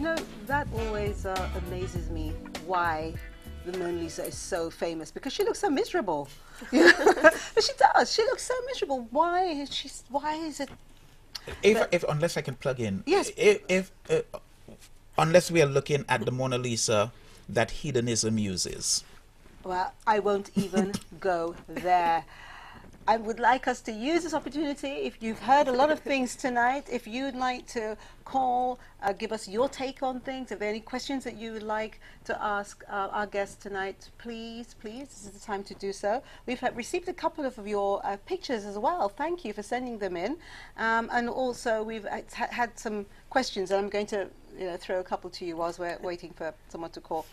know, that always amazes me, why the Mona Lisa is so famous, because she looks so miserable. But she does. She looks so miserable. Why is it? If unless I can plug in. Yes. If unless we are looking at the Mona Lisa that hedonism uses. Well, I won't even go there. I would like us to use this opportunity. If you've heard a lot of things tonight, if you'd like to call, give us your take on things, if there are any questions that you would like to ask our guests tonight, please, this is the time to do so. We've received a couple of your pictures as well. Thank you for sending them in. And also, we've had some questions, and I'm going to throw a couple to you whilst we're waiting for someone to call.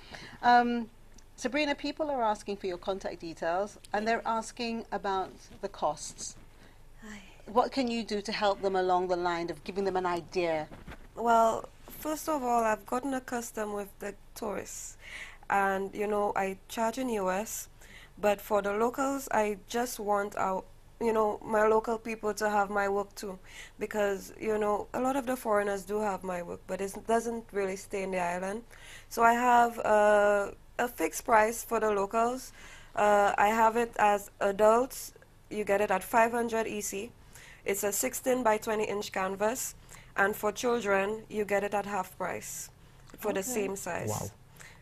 Sabrina, people are asking for your contact details, and they're asking about the costs. Hi. What can you do to help them along the line of giving them an idea? Well, first of all, I've gotten accustomed with the tourists, and I charge in US, but for the locals, I just want my local people to have my work too, because a lot of the foreigners do have my work, but it doesn't really stay in the island. So I have a fixed price for the locals. I have it as adults. You get it at 500 EC. It's a 16 by 20 inch canvas. And for children, you get it at half price for the same size. Wow.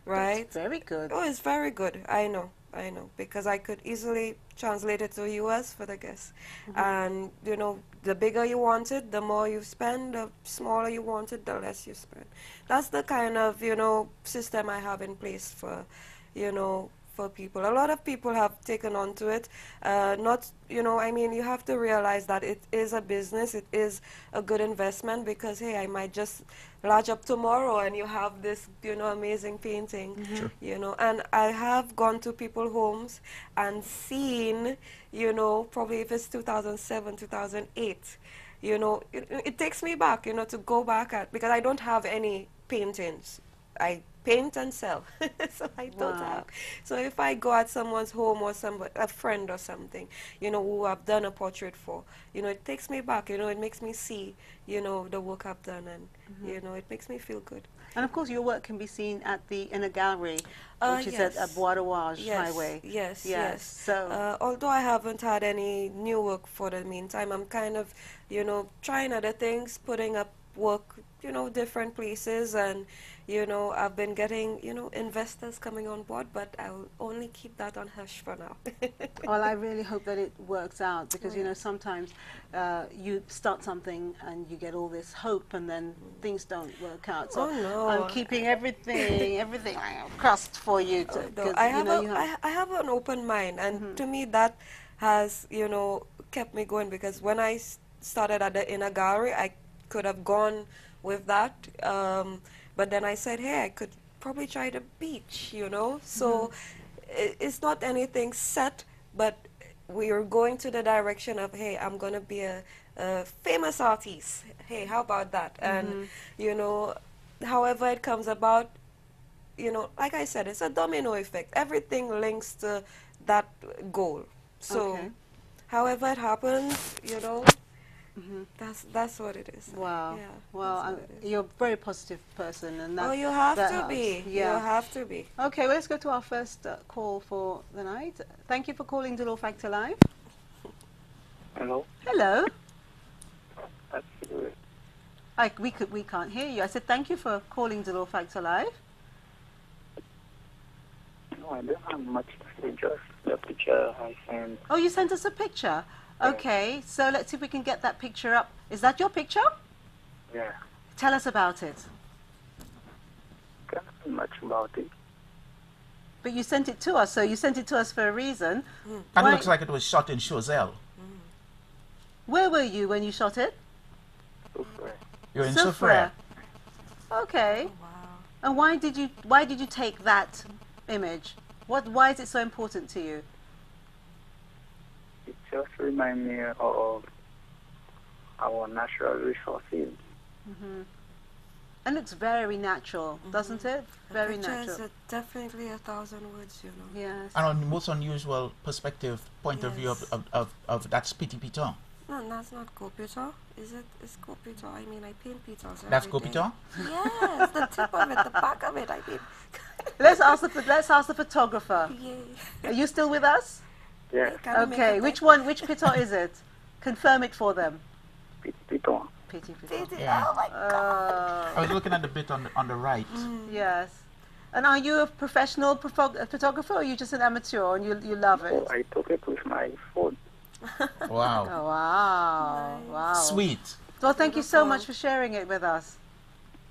Right? That's very good. Oh, it's very good. I know. Because I could easily translate it to US for the guests. And, the bigger you want it, the more you spend. The smaller you want it, the less you spend. That's the kind of, system I have in place for, for people. A lot of people have taken on to it. You have to realize that it is a business. It is a good investment because, hey, I might just lodge up tomorrow and you have this, amazing painting, Sure. And I have gone to people's homes and seen, probably if it's 2007, 2008, it takes me back, to go back at, because I don't have any paintings. I paint and sell, so I don't have. So if I go at someone's home or a friend or something, who I've done a portrait for, it takes me back, it makes me see, the work I've done, and, it makes me feel good. And of course, your work can be seen in a gallery, which is at Bois de Wage Highway. Yes. So, although I haven't had any new work for the meantime, I'm kind of, trying other things, putting up work, different places, and, I've been getting, investors coming on board, but I'll only keep that on hush for now. well, I really hope that it works out, because, sometimes you start something and you get all this hope and then things don't work out. So no. I'm keeping everything crossed for you. I have an open mind, and to me that has, kept me going, because when I started in a gallery, I could have gone with that, but then I said, hey, I could probably try the beach, so it's not anything set, but we are going to the direction of, hey, I'm going to be a famous artist. Hey, how about that? And however it comes about, like I said, it's a domino effect. Everything links to that goal. So however it happens, that's what it is. Wow. Yeah, well, you're a very positive person, and that. You have that to helps. be. Yeah. You have to be. Okay, well, let's go to our first call for the night. Thank you for calling Dolor Factor Live. Hello. Hello. That's We can't hear you. I said thank you for calling Dolor Factor Live. No, I don't have much to say, just the picture I sent. Oh, you sent us a picture. Okay, so let's see if we can get that picture up. Is that your picture? Yeah. Tell us about it. Can't say much about it. But you sent it to us, so you sent it to us for a reason. And it looks like it was shot in Choiseul. Where were you when you shot it? Super. You're in Soufrière. Soufrière. Okay. Wow. And why did you take that image? Why is it so important to you? It just reminds me of our natural resources. And looks very natural, doesn't it? Very natural. It's definitely 1,000 words, Yes. And on the most unusual perspective point of view of that Petit Piton. No, that's not Copito. Is it? It's Copito. I mean, I paint Pitos That's every day. Copito? Yes, the tip of it, the back of it. I mean, Let's ask the photographer. yeah. Are you still with us? Yes, Can we make Okay. it Which one? Which pito is it? Confirm it for them. Piton. Pity pito. like- Yeah. Oh my God. I was looking at the bit on the right. Yes. And are you a professional photographer, or are you just an amateur and you love it? So I took it with my phone. Wow. Oh, wow. Wow. Sweet. Well, thank you so Beautiful. much for sharing it with us.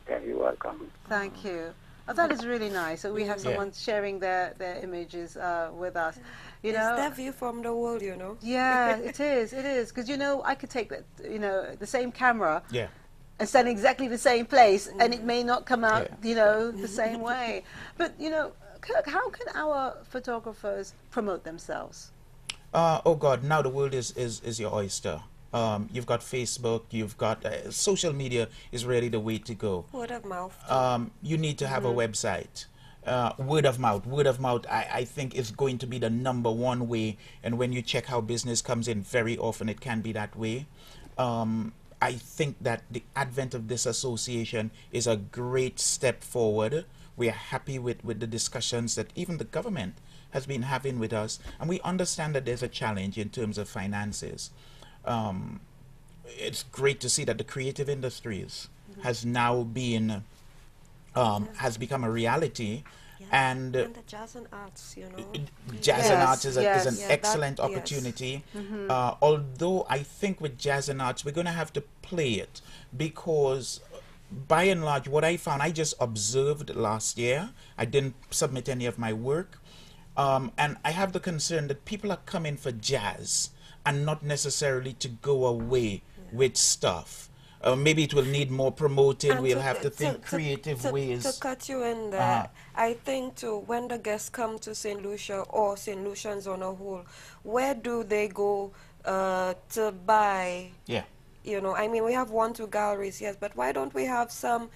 Yeah, you're welcome. Thank you. Oh, that is really nice. So we have Yeah. someone sharing their images with us. You It's know. their view from the world, you know. Yeah, it is. It is because I could take that, the same camera Yeah. and stand in exactly the same place, and it may not come out, Yeah. the same way. But Kirk, how can our photographers promote themselves? Oh God! Now the world is your oyster. You've got Facebook. You've got social media is really the way to go. Word of mouth. You need to have a website. Word of mouth. Word of mouth, I think, is going to be the #1 way. And when you check how business comes in, very often it can be that way. I think that the advent of this association is a great step forward. We are happy with the discussions that even the government has been having with us. And we understand that there's a challenge in terms of finances. It's great to see that the creative industries has now been has become a reality, and the jazz and arts, jazz and Yes, arts is yes. an Yeah, excellent that- yes. opportunity. Although I think with jazz and arts we're going to have to play it, because by and large what I found, I just observed last year. I didn't submit any of my work, and I have the concern that people are coming for jazz and not necessarily to go away with stuff. Maybe it will need more promoting. And We'll have to think creative ways. To cut you in there, I think too, when the guests come to St. Lucia or St. Lucians on a whole, where do they go to buy? Yeah. I mean, we have 1-2 galleries, yes, but why don't we have some,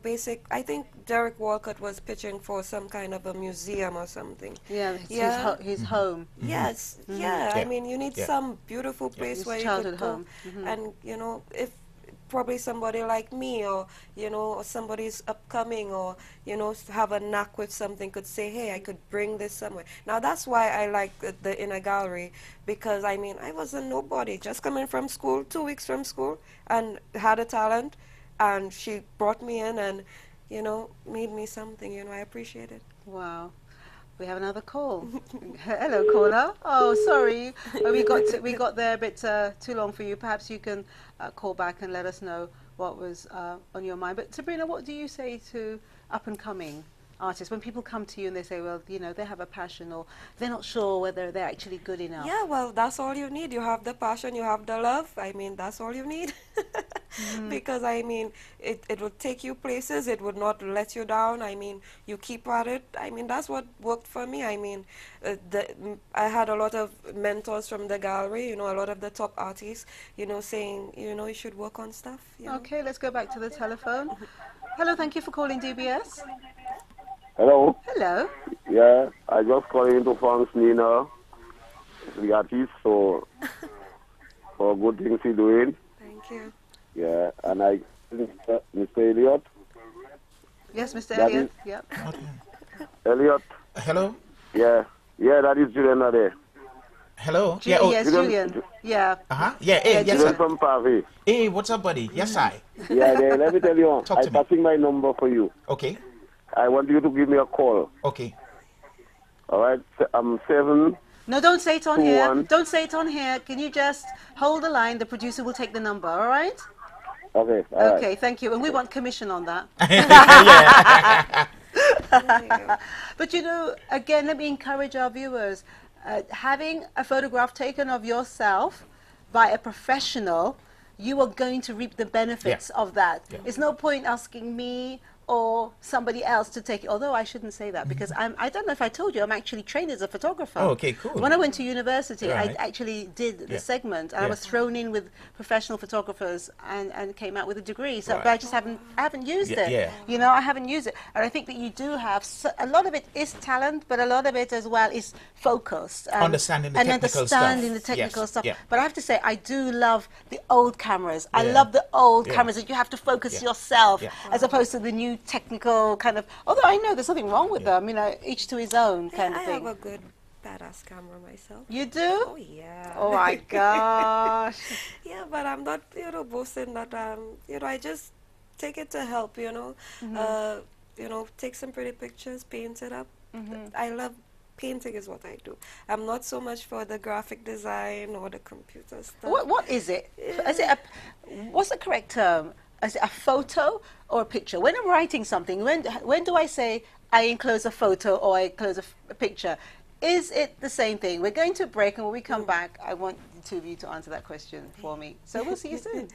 basic? I think Derek Walcott was pitching for some kind of a museum or something. Yeah, it's Yeah. his home. Yes, yeah. I Yeah. mean, you need Yeah. some beautiful place His where you childhood could go, home. and if probably somebody like me, or or somebody's upcoming, or have a knack with something, could say, hey, I could bring this somewhere. Now that's why I like the inner gallery, because I mean, I was a nobody, just coming from school, 2 weeks from school, and had a talent, and she brought me in and made me something. I appreciate it. Wow. We have another call. Hello, caller. Oh, sorry, we got there a bit too long for you. Perhaps you can call back and let us know what was on your mind. But Sabrina, what do you say to up and coming artists when people come to you and they say, well, they have a passion, or they're not sure whether they're actually good enough? Yeah, well, that's all you need. You have the passion, you have the love. I mean, that's all you need. Because, I mean, it would take you places. It would not let you down. I mean, you keep at it. I mean, that's what worked for me. I mean, I had a lot of mentors from the gallery, a lot of the top artists, saying, you should work on stuff. Okay, let's go back to the telephone. Hello, thank you for calling DBS. Hello. Hello. Yeah, I just calling in to thank Nina, the artist, for good things he doing. Thank you. Yeah, and Mr. Elliot. Yes, Mr. That Elliot. Yep. Elliot. Hello. Yeah, that is Julian there. Hello. Yes, Julian. Julian. Yeah. Yeah. Hey, yes, Julian sir. from Paris. Hey, what's up, buddy? Yes, I. Yeah, let me tell you, Talk to I'm me. passing my number for you. Okay. I want you to give me a call. Okay. All right, I'm 7. No, don't say it on here. 2-1. Don't say it on here. Can you just hold the line? The producer will take the number, all right? Okay, all Okay, right. thank you. And we want commission on that. But again, let me encourage our viewers. Having a photograph taken of yourself by a professional, you are going to reap the benefits of that. Yeah. It's no point asking me or somebody else to take it. Although I shouldn't say that, because I don't know if I told you, I'm actually trained as a photographer. Oh, okay, cool. When I went to university, Right. I actually did the Yeah. segment, and I Yeah. was thrown in with professional photographers and came out with a degree. So, Right. but I just I haven't used Yeah, it. yeah. You know, I haven't used it. And I think that you do have, a lot of it is talent, but a lot of it as well is focus. Understanding the and technical understanding stuff. the technical Yes, stuff. yeah. But I have to say, I do love the old cameras. I Yeah. love the old Yeah. cameras that you have to focus Yeah. yourself, Yeah. as opposed to the new technical kind of, although I know there's nothing wrong with Yeah. them, you know, each to his own kind I of have thing. a good badass camera myself. You do? Oh yeah. Oh my gosh. Yeah, but I'm not, boasting that, I just take it to help, take some pretty pictures, paint it up. I love painting is what I do. I'm not so much for the graphic design or the computer stuff. What is it? Is it what's the correct term? Is it a photo or a picture? When I'm writing something, when do I say I enclose a photo or I enclose a picture? Is it the same thing? We're going to a break, and when we come back, I want the two of you to answer that question for me. So we'll see you soon.